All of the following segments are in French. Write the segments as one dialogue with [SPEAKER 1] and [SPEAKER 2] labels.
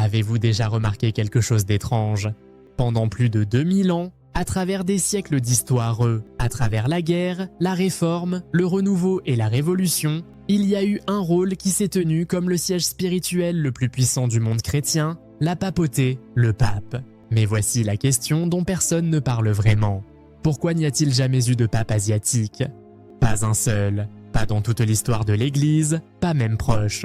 [SPEAKER 1] Avez-vous déjà remarqué quelque chose d'étrange? Pendant plus de 2000 ans, à travers des siècles d'histoire, à travers la guerre, la réforme, le renouveau et la révolution, il y a eu un rôle qui s'est tenu comme le siège spirituel le plus puissant du monde chrétien, la papauté, le pape. Mais voici la question dont personne ne parle vraiment. Pourquoi n'y a-t-il jamais eu de pape asiatique? Pas un seul, pas dans toute l'histoire de l'Église, pas même proche.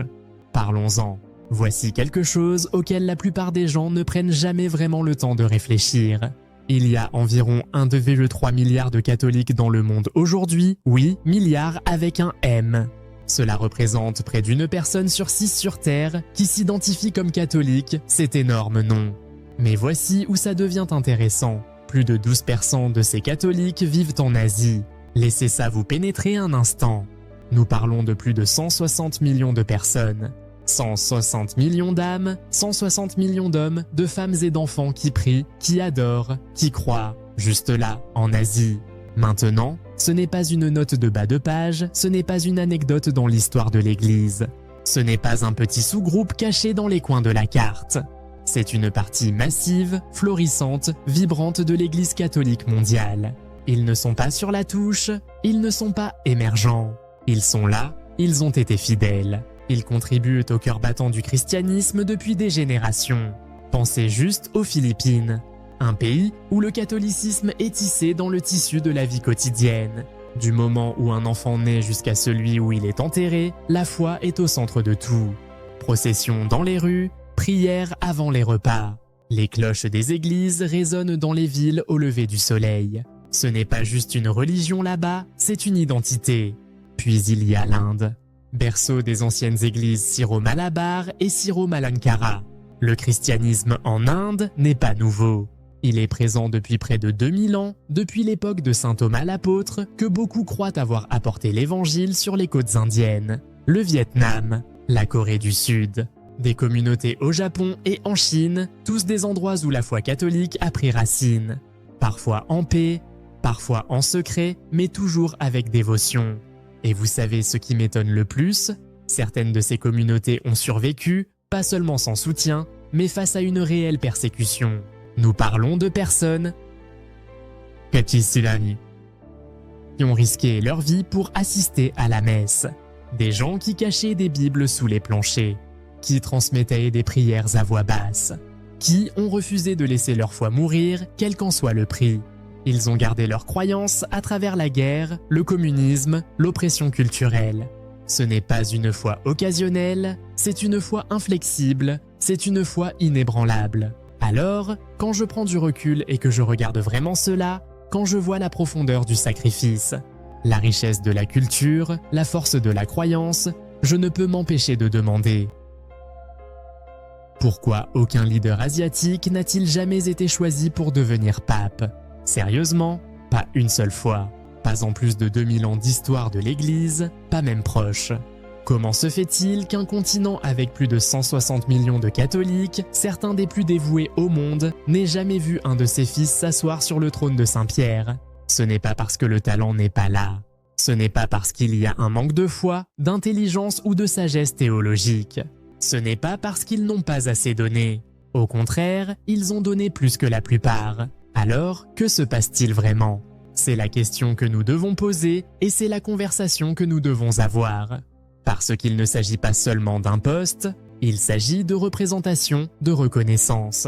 [SPEAKER 1] Parlons-en. Voici quelque chose auquel la plupart des gens ne prennent jamais vraiment le temps de réfléchir. Il y a environ 1,3 milliard de catholiques dans le monde aujourd'hui, oui, milliard avec un M. Cela représente près d'une personne sur 6 sur Terre qui s'identifie comme catholique, c'est énorme, non? Mais voici où ça devient intéressant. Plus de 12% de ces catholiques vivent en Asie. Laissez ça vous pénétrer un instant. Nous parlons de plus de 160 millions de personnes. 160 millions d'âmes, 160 millions d'hommes, de femmes et d'enfants qui prient, qui adorent, qui croient, juste là, en Asie. Maintenant, ce n'est pas une note de bas de page, ce n'est pas une anecdote dans l'histoire de l'Église. Ce n'est pas un petit sous-groupe caché dans les coins de la carte. C'est une partie massive, florissante, vibrante de l'Église catholique mondiale. Ils ne sont pas sur la touche, ils ne sont pas émergents. Ils sont là, ils ont été fidèles. Ils contribuent au cœur battant du christianisme depuis des générations. Pensez juste aux Philippines, un pays où le catholicisme est tissé dans le tissu de la vie quotidienne. Du moment où un enfant naît jusqu'à celui où il est enterré, la foi est au centre de tout. Procession dans les rues, prières avant les repas. Les cloches des églises résonnent dans les villes au lever du soleil. Ce n'est pas juste une religion là-bas, c'est une identité. Puis il y a l'Inde. Berceau des anciennes églises Syro-Malabar et Syro-Malankara. Le christianisme en Inde n'est pas nouveau. Il est présent depuis près de 2000 ans, depuis l'époque de saint Thomas l'apôtre, que beaucoup croient avoir apporté l'évangile sur les côtes indiennes, le Vietnam, la Corée du Sud, des communautés au Japon et en Chine, tous des endroits où la foi catholique a pris racine. Parfois en paix, parfois en secret, mais toujours avec dévotion. Et vous savez ce qui m'étonne le plus? Certaines de ces communautés ont survécu, pas seulement sans soutien, mais face à une réelle persécution. Nous parlons de personnes qui ont risqué leur vie pour assister à la messe. Des gens qui cachaient des Bibles sous les planchers, qui transmettaient des prières à voix basse, qui ont refusé de laisser leur foi mourir, quel qu'en soit le prix. Ils ont gardé leurs croyances à travers la guerre, le communisme, l'oppression culturelle. Ce n'est pas une foi occasionnelle, c'est une foi inflexible, c'est une foi inébranlable. Alors, quand je prends du recul et que je regarde vraiment cela, quand je vois la profondeur du sacrifice, la richesse de la culture, la force de la croyance, je ne peux m'empêcher de demander: pourquoi aucun leader asiatique n'a-t-il jamais été choisi pour devenir pape? Sérieusement, pas une seule fois. Pas en plus de 2000 ans d'histoire de l'Église, pas même proche. Comment se fait-il qu'un continent avec plus de 160 millions de catholiques, certains des plus dévoués au monde, n'ait jamais vu un de ses fils s'asseoir sur le trône de Saint-Pierre? Ce n'est pas parce que le talent n'est pas là. Ce n'est pas parce qu'il y a un manque de foi, d'intelligence ou de sagesse théologique. Ce n'est pas parce qu'ils n'ont pas assez donné. Au contraire, ils ont donné plus que la plupart. Alors, que se passe-t-il vraiment? C'est la question que nous devons poser et c'est la conversation que nous devons avoir. Parce qu'il ne s'agit pas seulement d'un poste, il s'agit de représentation, de reconnaissance.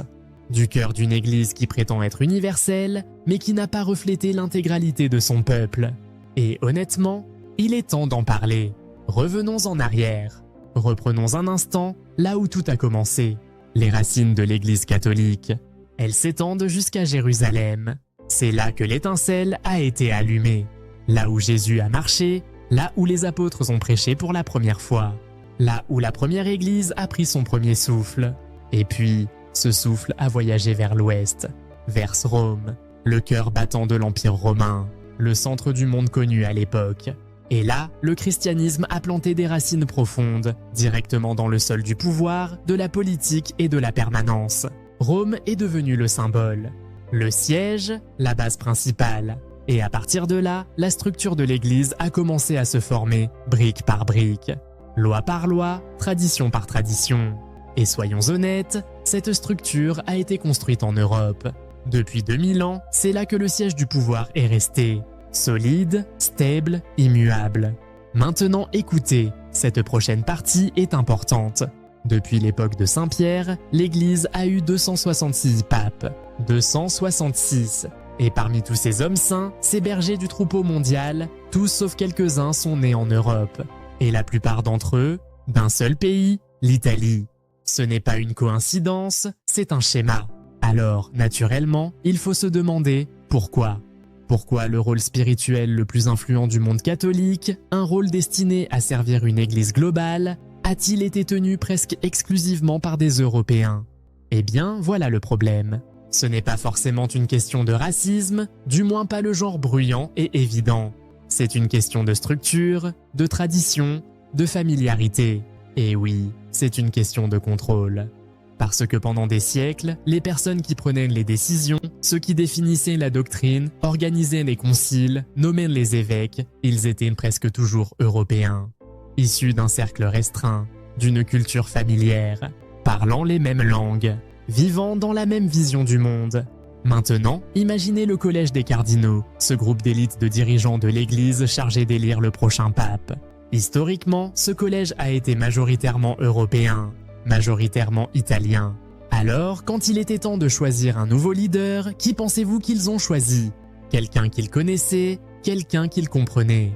[SPEAKER 1] Du cœur d'une église qui prétend être universelle, mais qui n'a pas reflété l'intégralité de son peuple. Et honnêtement, il est temps d'en parler. Revenons en arrière. Reprenons un instant là où tout a commencé. Les racines de l'église catholique. Elles s'étendent jusqu'à Jérusalem. C'est là que l'étincelle a été allumée. Là où Jésus a marché, là où les apôtres ont prêché pour la première fois. Là où la première église a pris son premier souffle. Et puis, ce souffle a voyagé vers l'ouest, vers Rome, le cœur battant de l'Empire romain, le centre du monde connu à l'époque. Et là, le christianisme a planté des racines profondes, directement dans le sol du pouvoir, de la politique et de la permanence. Rome est devenue le symbole, le siège, la base principale. Et à partir de là, la structure de l'Église a commencé à se former, brique par brique. Loi par loi, tradition par tradition. Et soyons honnêtes, cette structure a été construite en Europe. Depuis 2000 ans, c'est là que le siège du pouvoir est resté. Solide, stable, immuable. Maintenant écoutez, cette prochaine partie est importante. Depuis l'époque de Saint-Pierre, l'Église a eu 266 papes. 266. Et parmi tous ces hommes saints, ces bergers du troupeau mondial, tous sauf quelques-uns sont nés en Europe. Et la plupart d'entre eux, d'un seul pays, l'Italie. Ce n'est pas une coïncidence, c'est un schéma. Alors, naturellement, il faut se demander pourquoi. Pourquoi le rôle spirituel le plus influent du monde catholique, un rôle destiné à servir une église globale, a-t-il été tenu presque exclusivement par des Européens? Eh bien, voilà le problème. Ce n'est pas forcément une question de racisme, du moins pas le genre bruyant et évident. C'est une question de structure, de tradition, de familiarité. Et oui, c'est une question de contrôle. Parce que pendant des siècles, les personnes qui prenaient les décisions, ceux qui définissaient la doctrine, organisaient les conciles, nommaient les évêques, ils étaient presque toujours européens. Issus d'un cercle restreint, d'une culture familière, parlant les mêmes langues, vivant dans la même vision du monde. Maintenant, imaginez le collège des cardinaux, ce groupe d'élite de dirigeants de l'Église chargé d'élire le prochain pape. Historiquement, ce collège a été majoritairement européen, majoritairement italien. Alors, quand il était temps de choisir un nouveau leader, qui pensez-vous qu'ils ont choisi? Quelqu'un qu'ils connaissaient, quelqu'un qu'ils comprenaient.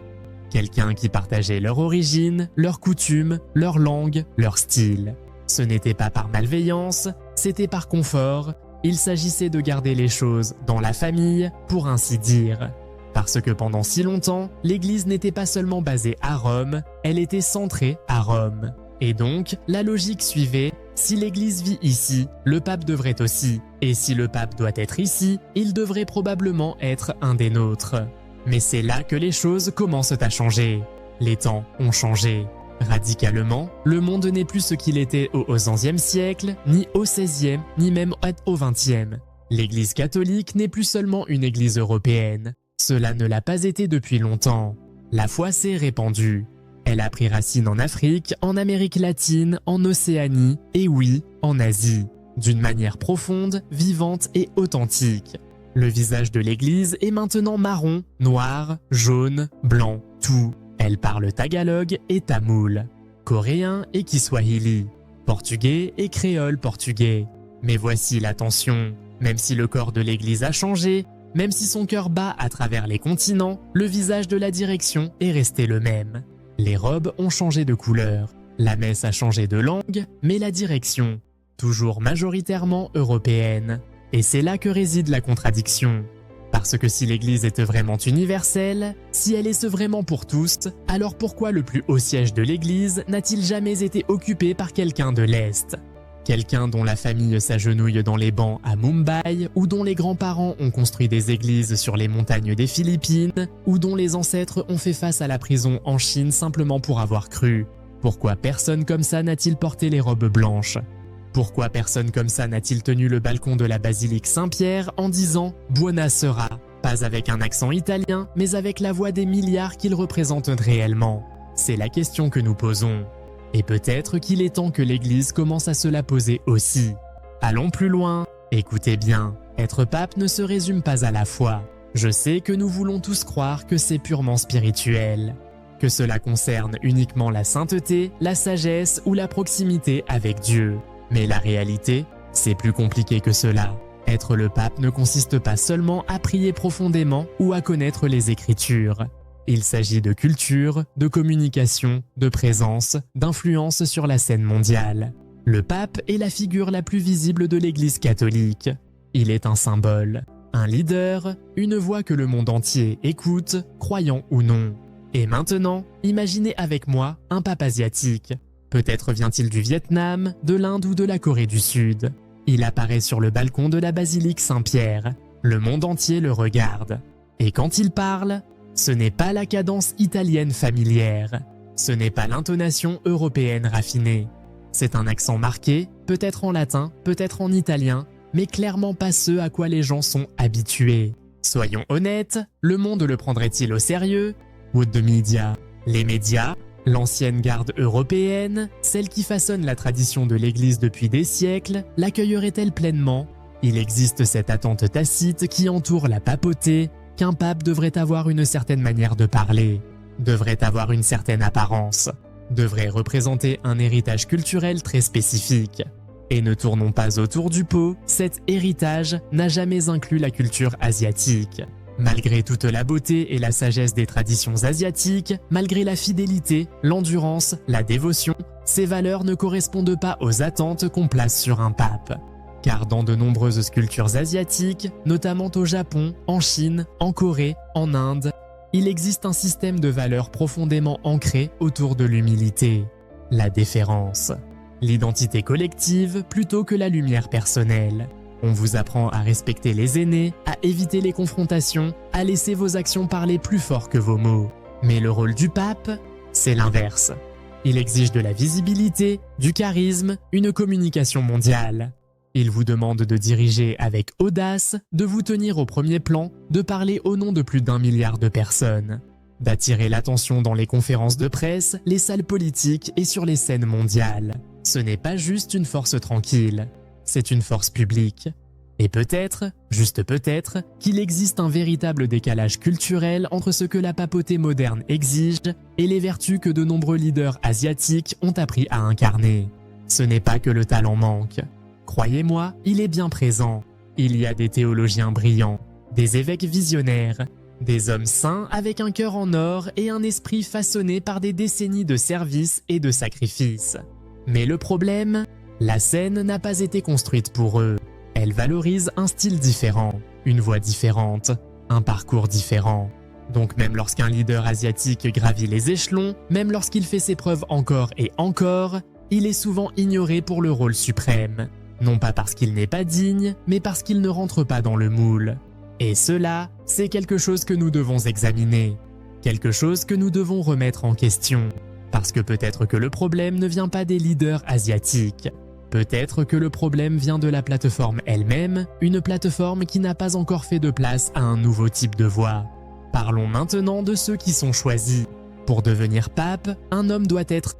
[SPEAKER 1] Quelqu'un qui partageait leur origine, leurs coutumes, leur langue, leur style. Ce n'était pas par malveillance, c'était par confort. Il s'agissait de garder les choses dans la famille, pour ainsi dire. Parce que pendant si longtemps, l'Église n'était pas seulement basée à Rome, elle était centrée à Rome. Et donc, la logique suivait, si l'Église vit ici, le pape devrait aussi. Et si le pape doit être ici, il devrait probablement être un des nôtres. Mais c'est là que les choses commencent à changer. Les temps ont changé. Radicalement, le monde n'est plus ce qu'il était au XIe siècle, ni au XVIe, ni même au XXe. L'Église catholique n'est plus seulement une Église européenne. Cela ne l'a pas été depuis longtemps. La foi s'est répandue. Elle a pris racine en Afrique, en Amérique latine, en Océanie, et oui, en Asie. D'une manière profonde, vivante et authentique. Le visage de l'Église est maintenant marron, noir, jaune, blanc, tout. Elle parle tagalog et tamoul, coréen et kiswahili, portugais et créole portugais. Mais voici l'attention, même si le corps de l'Église a changé, même si son cœur bat à travers les continents, le visage de la direction est resté le même. Les robes ont changé de couleur, la messe a changé de langue, mais la direction, toujours majoritairement européenne. Et c'est là que réside la contradiction. Parce que si l'Église est vraiment universelle, si elle est vraiment pour tous, alors pourquoi le plus haut siège de l'Église n'a-t-il jamais été occupé par quelqu'un de l'Est? Quelqu'un dont la famille s'agenouille dans les bancs à Mumbai, ou dont les grands-parents ont construit des églises sur les montagnes des Philippines, ou dont les ancêtres ont fait face à la prison en Chine simplement pour avoir cru. Pourquoi personne comme ça n'a-t-il porté les robes blanches? Pourquoi personne comme ça n'a-t-il tenu le balcon de la basilique Saint-Pierre en disant « Buona sera », pas avec un accent italien, mais avec la voix des milliards qu'il représente réellement? C'est la question que nous posons. Et peut-être qu'il est temps que l'Église commence à se la poser aussi. Allons plus loin. Écoutez bien, être pape ne se résume pas à la foi. Je sais que nous voulons tous croire que c'est purement spirituel. Que cela concerne uniquement la sainteté, la sagesse ou la proximité avec Dieu. Mais la réalité, c'est plus compliqué que cela. Être le pape ne consiste pas seulement à prier profondément ou à connaître les Écritures. Il s'agit de culture, de communication, de présence, d'influence sur la scène mondiale. Le pape est la figure la plus visible de l'Église catholique. Il est un symbole, un leader, une voix que le monde entier écoute, croyant ou non. Et maintenant, imaginez avec moi un pape asiatique. Peut-être vient-il du Vietnam, de l'Inde ou de la Corée du Sud. Il apparaît sur le balcon de la basilique Saint-Pierre. Le monde entier le regarde. Et quand il parle, ce n'est pas la cadence italienne familière. Ce n'est pas l'intonation européenne raffinée. C'est un accent marqué, peut-être en latin, peut-être en italien, mais clairement pas ce à quoi les gens sont habitués. Soyons honnêtes, le monde le prendrait-il au sérieux? What the media? Les médias? L'ancienne garde européenne, celle qui façonne la tradition de l'Église depuis des siècles, l'accueillerait-elle pleinement? Il existe cette attente tacite qui entoure la papauté, qu'un pape devrait avoir une certaine manière de parler, devrait avoir une certaine apparence, devrait représenter un héritage culturel très spécifique. Et ne tournons pas autour du pot, cet héritage n'a jamais inclus la culture asiatique. Malgré toute la beauté et la sagesse des traditions asiatiques, malgré la fidélité, l'endurance, la dévotion, ces valeurs ne correspondent pas aux attentes qu'on place sur un pape. Car dans de nombreuses cultures asiatiques, notamment au Japon, en Chine, en Corée, en Inde, il existe un système de valeurs profondément ancré autour de l'humilité, la déférence, l'identité collective plutôt que la lumière personnelle. On vous apprend à respecter les aînés, à éviter les confrontations, à laisser vos actions parler plus fort que vos mots. Mais le rôle du pape, c'est l'inverse. Il exige de la visibilité, du charisme, une communication mondiale. Il vous demande de diriger avec audace, de vous tenir au premier plan, de parler au nom de plus d'1 milliard de personnes, d'attirer l'attention dans les conférences de presse, les salles politiques et sur les scènes mondiales. Ce n'est pas juste une force tranquille, c'est une force publique. Et peut-être, juste peut-être, qu'il existe un véritable décalage culturel entre ce que la papauté moderne exige et les vertus que de nombreux leaders asiatiques ont appris à incarner. Ce n'est pas que le talent manque. Croyez-moi, il est bien présent. Il y a des théologiens brillants, des évêques visionnaires, des hommes saints avec un cœur en or et un esprit façonné par des décennies de service et de sacrifice. Mais le problème, la scène n'a pas été construite pour eux. Elle valorise un style différent, une voix différente, un parcours différent. Donc même lorsqu'un leader asiatique gravit les échelons, même lorsqu'il fait ses preuves encore et encore, il est souvent ignoré pour le rôle suprême. Non pas parce qu'il n'est pas digne, mais parce qu'il ne rentre pas dans le moule. Et cela, c'est quelque chose que nous devons examiner, quelque chose que nous devons remettre en question. Parce que peut-être que le problème ne vient pas des leaders asiatiques. Peut-être que le problème vient de la plateforme elle-même, une plateforme qui n'a pas encore fait de place à un nouveau type de voix. Parlons maintenant de ceux qui sont choisis. Pour devenir pape, un homme doit être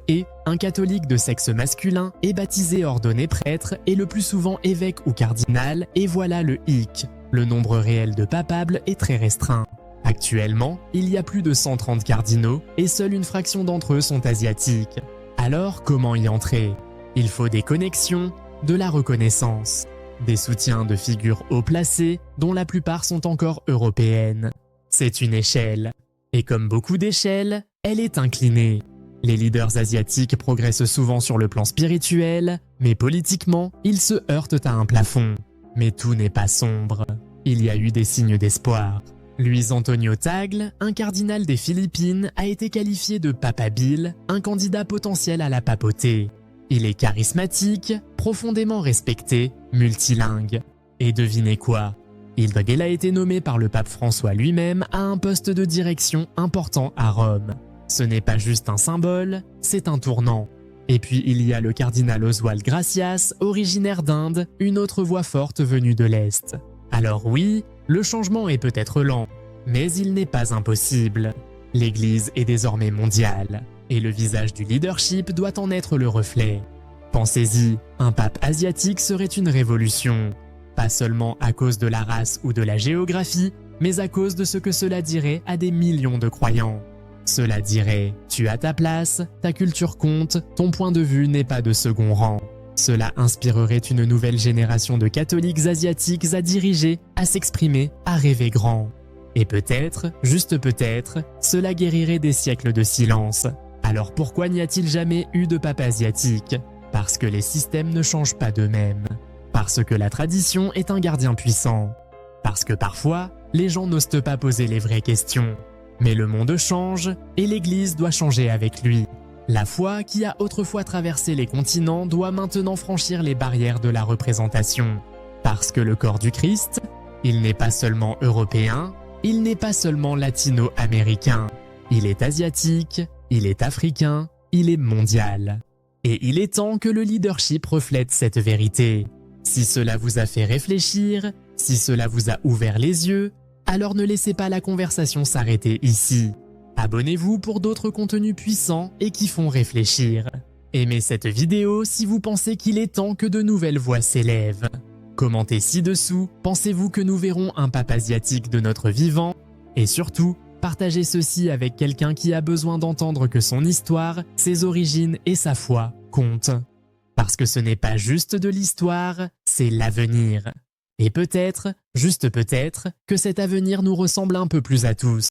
[SPEAKER 1] un catholique de sexe masculin et baptisé, ordonné prêtre et le plus souvent évêque ou cardinal, et voilà le hic. Le nombre réel de papables est très restreint. Actuellement, il y a plus de 130 cardinaux et seule une fraction d'entre eux sont asiatiques. Alors comment y entrer? Il faut des connexions, de la reconnaissance, des soutiens de figures haut placées dont la plupart sont encore européennes. C'est une échelle. Et comme beaucoup d'échelles, elle est inclinée. Les leaders asiatiques progressent souvent sur le plan spirituel, mais politiquement, ils se heurtent à un plafond. Mais tout n'est pas sombre. Il y a eu des signes d'espoir. Luis Antonio Tagle, un cardinal des Philippines, a été qualifié de papabile, un candidat potentiel à la papauté. Il est charismatique, profondément respecté, multilingue. Et devinez quoi? Il a été nommé par le pape François lui-même à un poste de direction important à Rome. Ce n'est pas juste un symbole, c'est un tournant. Et puis il y a le cardinal Oswald Gracias, originaire d'Inde, une autre voix forte venue de l'Est. Alors oui, le changement est peut-être lent, mais il n'est pas impossible. L'Église est désormais mondiale, et le visage du leadership doit en être le reflet. Pensez-y, un pape asiatique serait une révolution. Pas seulement à cause de la race ou de la géographie, mais à cause de ce que cela dirait à des millions de croyants. Cela dirait « tu as ta place, ta culture compte, ton point de vue n'est pas de second rang ». Cela inspirerait une nouvelle génération de catholiques asiatiques à diriger, à s'exprimer, à rêver grand. Et peut-être, juste peut-être, cela guérirait des siècles de silence. Alors pourquoi n'y a-t-il jamais eu de pape asiatique? Parce que les systèmes ne changent pas d'eux-mêmes. Parce que la tradition est un gardien puissant. Parce que parfois, les gens n'osent pas poser les vraies questions. Mais le monde change, et l'Église doit changer avec lui. La foi qui a autrefois traversé les continents doit maintenant franchir les barrières de la représentation. Parce que le corps du Christ, il n'est pas seulement européen, il n'est pas seulement latino-américain. Il est asiatique, il est africain, il est mondial. Et il est temps que le leadership reflète cette vérité. Si cela vous a fait réfléchir, si cela vous a ouvert les yeux, alors ne laissez pas la conversation s'arrêter ici. Abonnez-vous pour d'autres contenus puissants et qui font réfléchir. Aimez cette vidéo si vous pensez qu'il est temps que de nouvelles voix s'élèvent. Commentez ci-dessous, pensez-vous que nous verrons un pape asiatique de notre vivant? Et surtout, partagez ceci avec quelqu'un qui a besoin d'entendre que son histoire, ses origines et sa foi comptent. Parce que ce n'est pas juste de l'histoire, c'est l'avenir. Et peut-être, juste peut-être, que cet avenir nous ressemble un peu plus à tous.